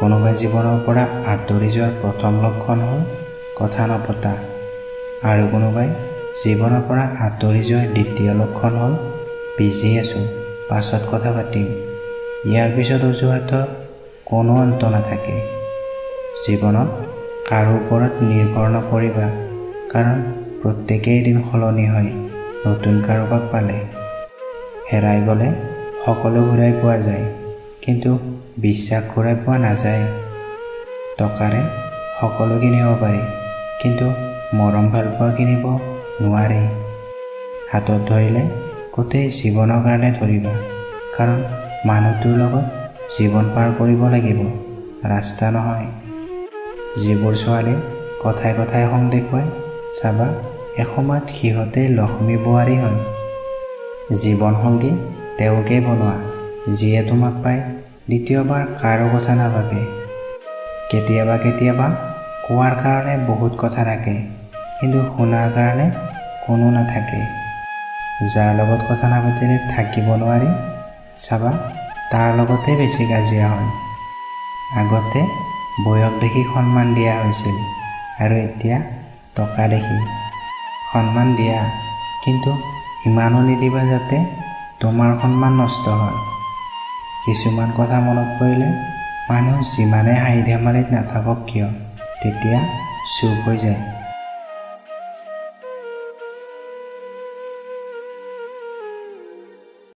কোনোবাই জীৱনৰ পৰা আঁতৰি যোৱাৰ প্ৰথম লক্ষণ হ'ল কথা নপতা, আৰু কোনোবাই জীৱনৰ পৰা আঁতৰি যোৱাৰ দ্বিতীয় লক্ষণ হ'ল বিজি আছোঁ, পাছত কথা পাতিম। ইয়াৰ পিছত অজুহাতৰ কোনো অন্ত নাথাকে। জীৱনত কাৰো ওপৰত নিৰ্ভৰ নকৰিবা, কাৰণ প্ৰত্যেকেই এদিন সলনি হয় নতুন কাৰোবাক পালে। হেৰাই গ'লে সকলো ঘূৰাই পোৱা যায়, কিন্তু বিশ্বাস ঘূৰাই পোৱা নাযায়। টকাৰে সকলো কিনিব পাৰি, কিন্তু মৰম ভালপোৱা কিনিব নোৱাৰি। হাতত ধৰিলে গোটেই জীৱনৰ কাৰণে ধৰিবা, কাৰণ মানুহটোৰ লগত জীৱন পাৰ কৰিব লাগিব, ৰাস্তা নহয়। যিবোৰ ছোৱালী কথাই কথাই সং দেখুৱাই, চাবা এসময়ত সিহঁতেই লক্ষ্মী বোৱাৰী হয়। জীৱনসংগী তেওঁকেই বনোৱা যিয়ে তোমাক পাই দ্বিতীয়বাৰ কাৰো কথা নাভাবে। কেতিয়াবা কেতিয়াবা কোৱাৰ কাৰণে বহুত কথা থাকে, কিন্তু শুনাৰ কাৰণে কোনো নাথাকে। যাৰ লগত কথা নাপাতিলে থাকিব নোৱাৰি, চাবা তাৰ লগতে বেছি কাজিয়া হয়। আগতে বয়স দেখি সন্মান দিয়া হৈছিল, আৰু এতিয়া টকা দেখি। সন্মান দিয়া, কিন্তু ইমানো নিদিবা যাতে তোমাৰ সন্মান নষ্ট হয়। কিছুমান কথা মনত পৰিলে মানুহ যিমানে হাঁহি ধেমালিত নাথাকক কিয়, তেতিয়া চুপ হৈ যায়।